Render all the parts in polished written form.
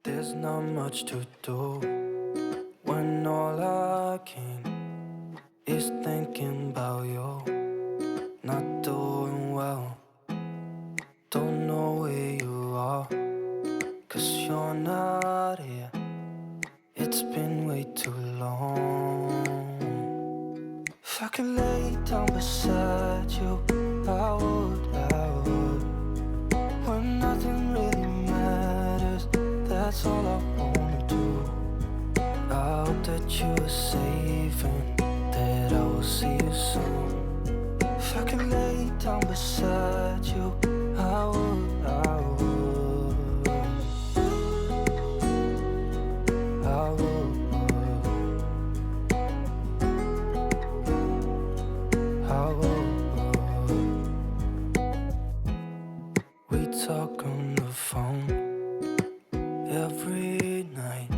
There's not much to do when all I can is thinking about you. Not doing well, don't know where you are, 'cause you're not here. It's been way too long. If I could lay down beside you, I would. When nothing really matters, that's all I wanna do. I hope that you are safe and that I will see you soon. If I could lay down beside you, I would. We talk on the phone every night.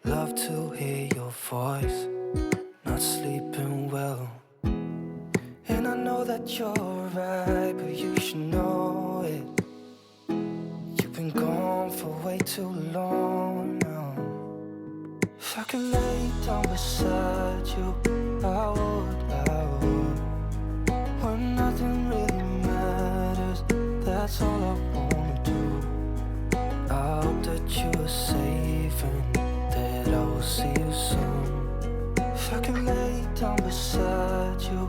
Love to hear your voice. Not sleeping well, and I know that you're right, but you should know it. You've been gone for way too long now. If I could lay down beside you, I would. When nothing really matters, that's all I wanna do. I hope that you are safe and that I will see you soon. If I can lay down beside you,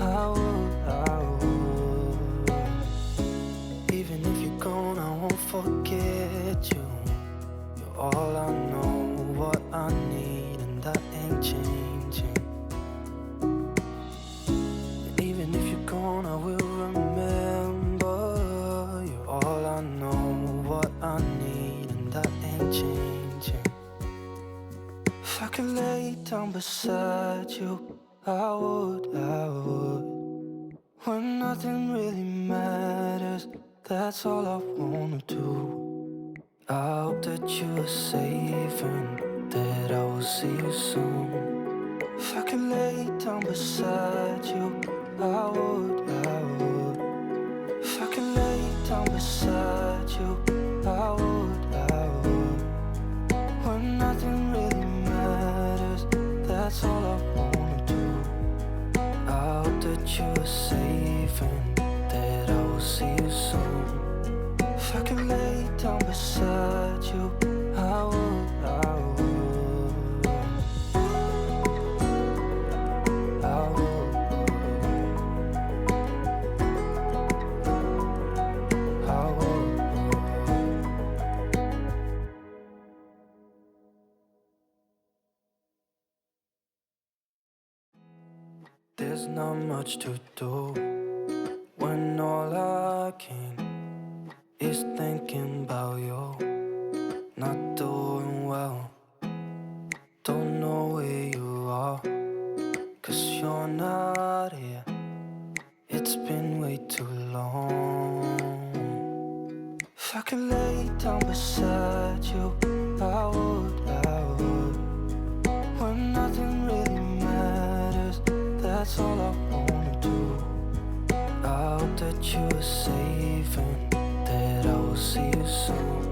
I would. Even if you're gone, I won't forget you. You're all I know, what I need, and that ain't changing. And even if you're gone, I will remember. You're all I know, what I need, and that ain't changing. If I could lay down beside you, I would. When nothing really matters, that's all I wanna do. I hope that you are safe and that I will see you soon. If I could lay down beside you, I would. If I could lay down beside you, I would. When nothing really matters, that's all I wanna do. I hope that you are safe and that I will see you soon. If I could lay down beside you, I would. There's not much to do when all I can is thinking about you. Not doing well, don't know where you are, 'cause you're not here. It's been way too long. If I could lay down beside you, I would. When nothing really matters, that's all I wanna do. I hope that you are safe and that I will see you soon.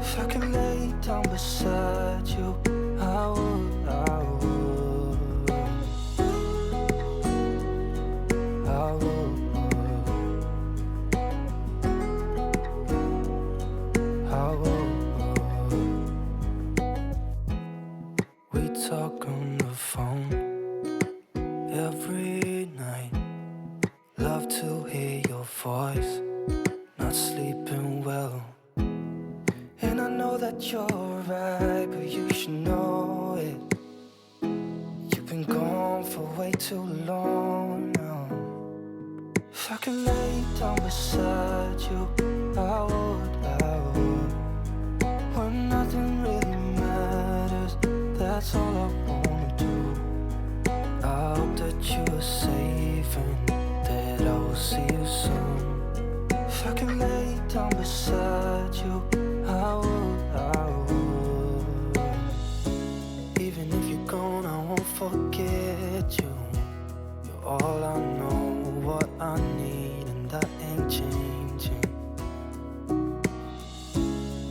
If I could lay down beside you, I would. We talk on the phone every night. Love to hear your voice. Not sleeping well, and I know that you're right, but you should know it. You've been gone for way too long now. If I could lay down beside you, I would. When nothing really matters, that's all I wanna do. I hope that you are safe and that I will see you soon. If I could lay down beside you, I would. Even if you're gone, I won't forget you. You're all I know, what I need, and that ain't changing.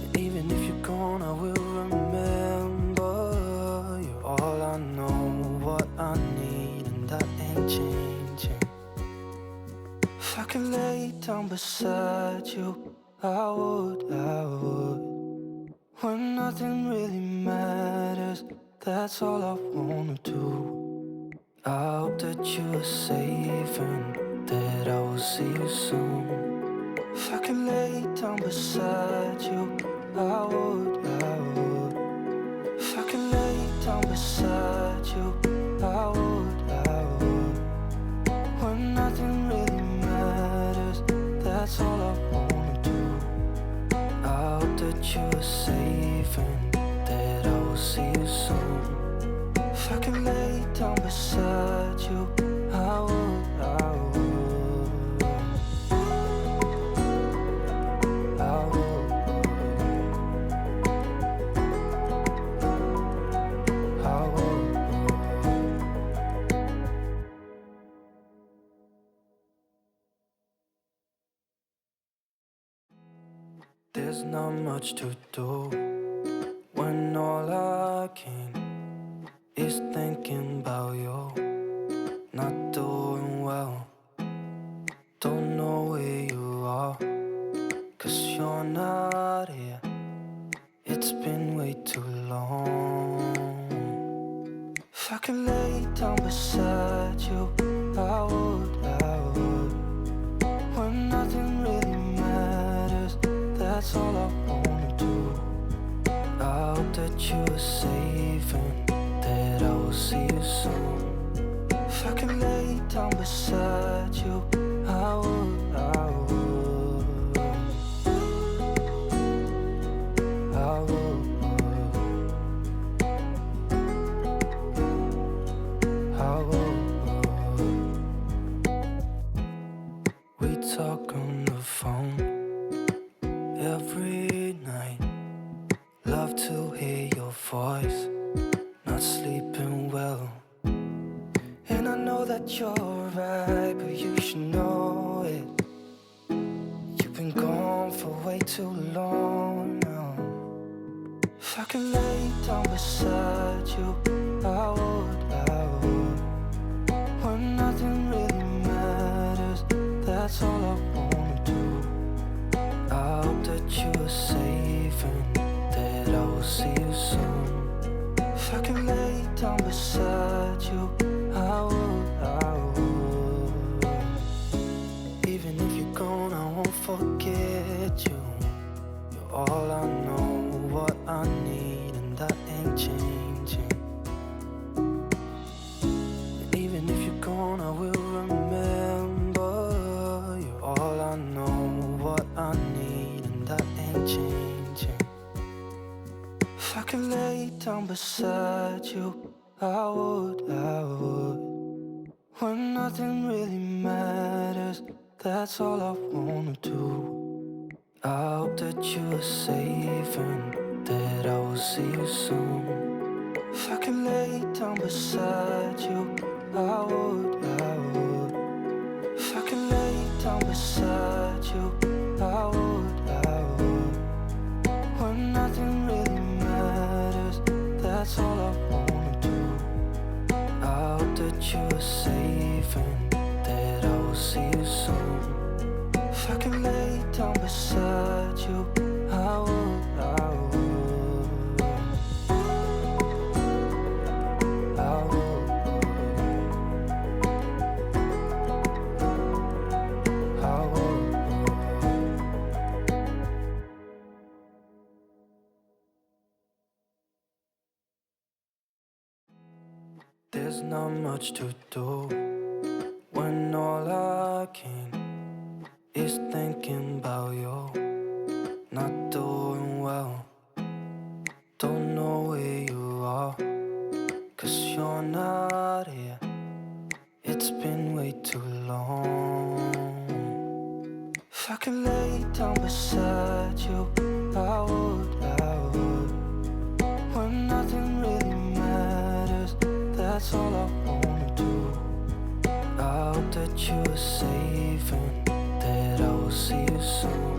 And even if you're gone, that's all I wanna do. I hope that you are safe and that I will see you soon. If I could lay down beside you, I would. If I could lay down beside you, I would. When nothing really matters, that's all I wanna do. I hope that you are safe and that I will see you soon. If I could lay down beside you, I would. I would. There's not much to do when all I can is thinking about you. Not doing well, don't know where you are, 'cause you're not here. It's been way too long. If I could lay down beside you, I would. When nothing really matters, that's all I wanna do. I hope that you are safe and that I will see you soon. If I could lay down beside you, I would. I would. I would. I would. We talk on the phone every night. Love to hear your voice. Not sleeping well, and I know that you're right, but you should know it. You've been gone for way too long now. If I could lay down beside you, I would. When nothing really matters, that's all I wanna do. I hope that you are safe and that I will see you soon. If I could lay down beside you, I would. I would. Even if you're gone, I won't forget you. You're all I know, what I need, and that ain't changing. And even if you're gone, I will remember. You're all I know, what I need, and that ain't changing. If I could lay down beside you, I would. I would. When nothing really matters, that's all I wanna do. I hope that you are safe and that I will see you soon. If I could lay down beside you, I would. I would. If I could lay down beside you, I would. I would. When nothing really matters, that's all I wanna do. I hope that you are safe and that I will see you soon. If I could lay down beside you, I would. I would. I would. I would. There's not much to do when all I can is thinking about you. Not doing well, don't know where you are, 'cause you're not here. It's been way too long. If I could lay down beside you, I would. I would. When nothing really matters, that's all I wanna do. I hope that you are safe and that I will see you soon.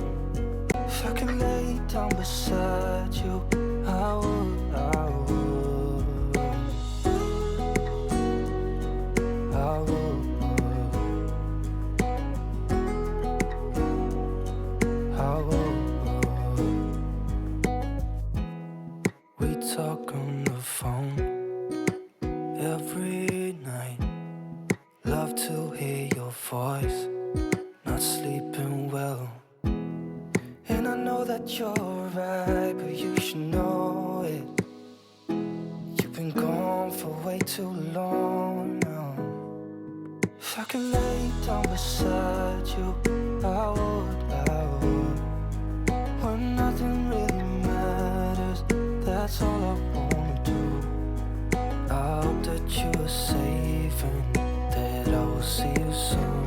If I could lay down beside you, I would. I would. I would. I would. We talk on the phone voice, not sleeping well. And I know that you're right, but you should know it. You've been gone for way too long now. If I could lay down beside you, I would. When nothing really matters, that's all I wanna do. I hope that you are safe and that I will see you soon.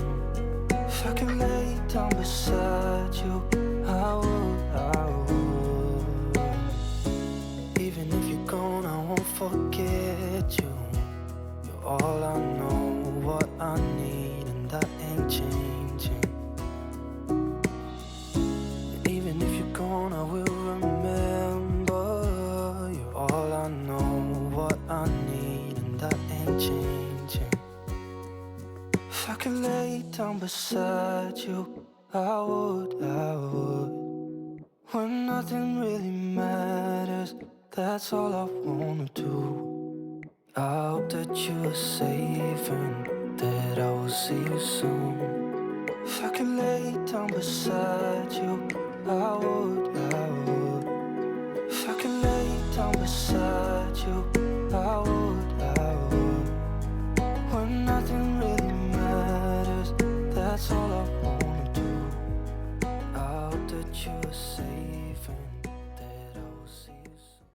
If I could lay down beside you, I would. Even if you're gone, I won't forget you. You're all I know, what I need, and that ain't changing. And even if you're gone, I will remember. You're all I know, what I need, and that ain't changing. If I could lay down beside you, I would. When nothing really matters, that's all I wanna do. I hope that you are safe and that I will see you soon. If I could lay down beside you, I would.